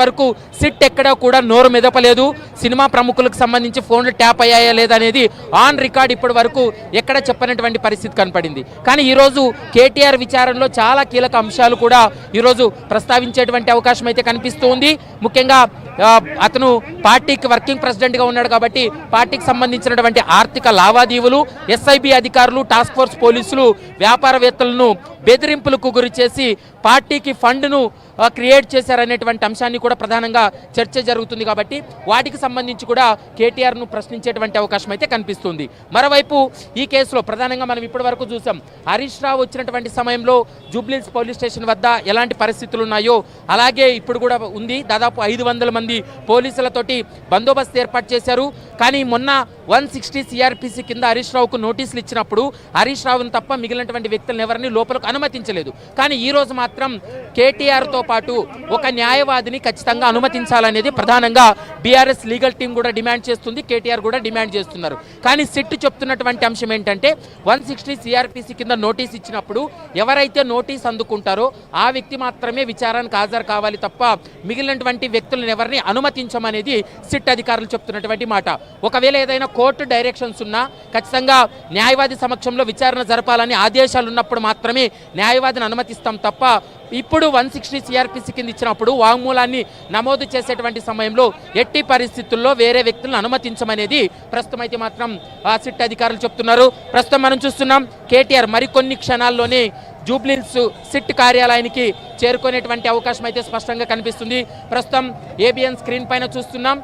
వరకు సిట్ ఎక్కడ కూడా నోరు మెదపలేదు. సినిమా ప్రముఖులకు సంబంధించి ఫోన్లు ట్యాప్ అయ్యాయా లేదా అనేది ఆన్ రికార్డ్ ఇప్పటి వరకు ఎక్కడ చెప్పనటువంటి పరిస్థితి కనపడింది. కానీ ఈరోజు కేటీఆర్ విచారణలో చాలా కీలక అంశాలు కూడా ఈరోజు ప్రస్తావించేటువంటి అవకాశం అయితే కనిపిస్తూ ఉంది. ముఖ్యంగా అతను పార్టీకి వర్కింగ్ ప్రెసిడెంట్గా ఉన్నాడు కాబట్టి పార్టీకి సంబంధించినటువంటి ఆర్థిక లావాదేవీలు, ఎస్ఐబి అధికారులు, టాస్క్ ఫోర్స్ పోలీసులు వ్యాపారవేత్తలను బెదిరింపులకు గురి చేసి పార్టీకి ఫండ్ను క్రియేట్ చేశారనేటువంటి అంశాన్ని కూడా ప్రధానంగా చర్చ జరుగుతుంది. కాబట్టి వాటికి సంబంధించి కూడా కేటీఆర్ను ప్రశ్నించేటువంటి అవకాశం అయితే కనిపిస్తుంది. మరోవైపు ఈ కేసులో ప్రధానంగా మనం ఇప్పటి వరకు చూసాం, హరీష్ రావు వచ్చినటువంటి సమయంలో జూబ్లీహిల్స్ పోలీస్ స్టేషన్ వద్ద ఎలాంటి పరిస్థితులు ఉన్నాయో అలాగే ఇప్పుడు కూడా ఉంది. దాదాపు 500 మంది పోలీసులతోటి బందోబస్తు ఏర్పాటు చేశారు. కానీ మొన్న 160 సిఆర్పిసి కింద హరీష్ రావుకు నోటీసులు ఇచ్చినప్పుడు హరీష్ రావును తప్ప మిగిలినటువంటి వ్యక్తులను ఎవరిని లోపలకు అనుమతించలేదు. కానీ ఈ రోజు మాత్రం కేటీఆర్తో పాటు ఒక న్యాయవాదిని ఖచ్చితంగా అనుమతించాలనేది ప్రధానంగా బీఆర్ఎస్ లీగల్ టీం కూడా డిమాండ్ చేస్తుంది, కేటీఆర్ కూడా డిమాండ్ చేస్తున్నారు. కానీ సిట్ చెప్తున్నటువంటి అంశం ఏంటంటే 160 సిఆర్పిసి కింద నోటీస్ ఇచ్చినప్పుడు ఎవరైతే నోటీస్ అందుకుంటారో ఆ వ్యక్తి మాత్రమే విచారణకు హాజరు కావాలి తప్ప మిగిలినటువంటి వ్యక్తులను ఎవరిని అనుమతించమనేది సిట్ అధికారులు చెప్తున్నటువంటి మాట. ఒకవేళ ఏదైనా కోర్టు డైరెక్షన్స్ ఉన్నా ఖచ్చితంగా న్యాయవాది సమక్షంలో విచారణ జరపాలని ఆదేశాలు ఉన్నప్పుడు మాత్రమే న్యాయవాదిని అనుమతిస్తాం తప్ప ఇప్పుడు 160 సిఆర్పిసి కింద ఇచ్చినప్పుడు వాంగ్మూలాన్ని నమోదు చేసేటువంటి సమయంలో ఎట్టి పరిస్థితుల్లో వేరే వ్యక్తులను అనుమతించమనేది ప్రస్తుతం అయితే మాత్రం సిట్ అధికారులు చెప్తున్నారు. ప్రస్తుతం మనం చూస్తున్నాం కేటీఆర్ మరికొన్ని క్షణాల్లోనే జూబ్లీహిల్స్ సిట్ కార్యాలయానికి చేరుకునేటువంటి అవకాశం అయితే స్పష్టంగా కనిపిస్తుంది. ప్రస్తుతం ఏబిఎన్ స్క్రీన్ పైన చూస్తున్నాం.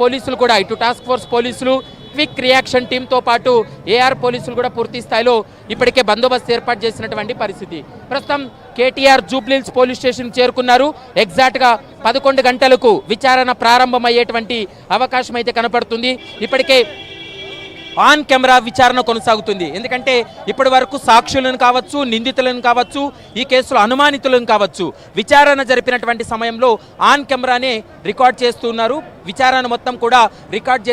పోలీసులు కూడా ఇటు టాస్క్ ఫోర్స్ పోలీసులు, క్విక్ రియాక్షన్ టీంతో పాటు ఏఆర్ పోలీసులు కూడా పూర్తి స్థాయిలో ఇప్పటికే బందోబస్తు ఏర్పాటు చేసినటువంటి పరిస్థితి. ప్రస్తుతం కేటీఆర్ జూబ్లీహిల్స్ పోలీస్ స్టేషన్ చేరుకున్నారు. ఎగ్జాక్ట్గా 11 గంటలకు విచారణ ప్రారంభమయ్యేటువంటి అవకాశం అయితే కనపడుతుంది. ఇప్పటికే ఆన్ కెమెరా విచారణ కొనసాగుతుంది. ఎందుకంటే ఇప్పటి వరకు సాక్షులను కావచ్చు, నిందితులను కావచ్చు, ఈ కేసులో అనుమానితులను కావచ్చు విచారణ జరిపినటువంటి సమయంలో ఆన్ కెమెరానే రికార్డ్ చేస్తూ ఉన్నారు. విచారణ మొత్తం కూడా రికార్డ్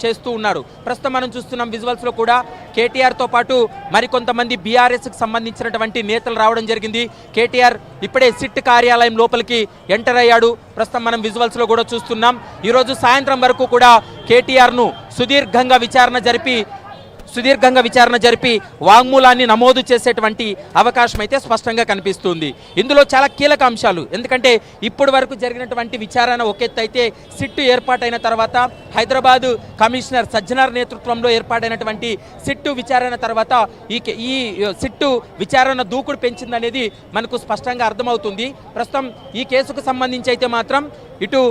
చేస్తూ ఉన్నారు. ప్రస్తుతం మనం చూస్తున్నాం విజువల్స్లో కూడా కేటీఆర్తో పాటు మరికొంతమంది బీఆర్ఎస్కి సంబంధించినటువంటి నేతలు రావడం జరిగింది. కేటీఆర్ ఇప్పుడే సిట్ కార్యాలయం లోపలికి ఎంటర్ అయ్యాడు. ప్రస్తుతం మనం విజువల్స్లో కూడా చూస్తున్నాం. ఈరోజు సాయంత్రం వరకు కూడా కేటీఆర్ను సుదీర్ఘంగా విచారణ జరిపి వాంగ్మూలాన్ని నమోదు చేసేటువంటి అవకాశం అయితే స్పష్టంగా కనిపిస్తుంది. ఇందులో చాలా కీలక అంశాలు, ఎందుకంటే ఇప్పటి వరకు జరిగినటువంటి విచారణ ఒక ఎత్తు అయితే సిట్టు ఏర్పాటైన తర్వాత హైదరాబాదు కమిషనర్ సజ్జనార్ నేతృత్వంలో ఏర్పాటైనటువంటి సిట్టు విచారణ తర్వాత ఈ సిట్టు విచారణ దూకుడు పెంచిందనేది మనకు స్పష్టంగా అర్థమవుతుంది. ప్రస్తుతం ఈ కేసుకు సంబంధించి అయితే మాత్రం ఇటు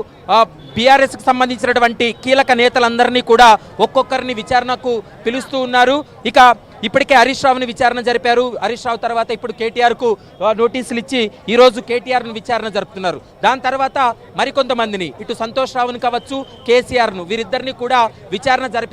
బీఆర్ఎస్కి సంబంధించినటువంటి కీలక నేతలందరినీ కూడా ఒక్కొక్కరిని విచారణకు పిలుస్తూ ఉన్నారు. ఇక ఇప్పటికే హరీష్ రావుని విచారణ జరిపారు. హరీష్ రావు తర్వాత ఇప్పుడు కేటీఆర్కు నోటీసులు ఇచ్చి ఈరోజు కేటీఆర్ను విచారణ జరుపుతున్నారు. దాని తర్వాత మరికొంతమందిని ఇటు సంతోష్ రావుని కావచ్చు, కేసీఆర్ను వీరిద్దరిని కూడా విచారణ జరిపే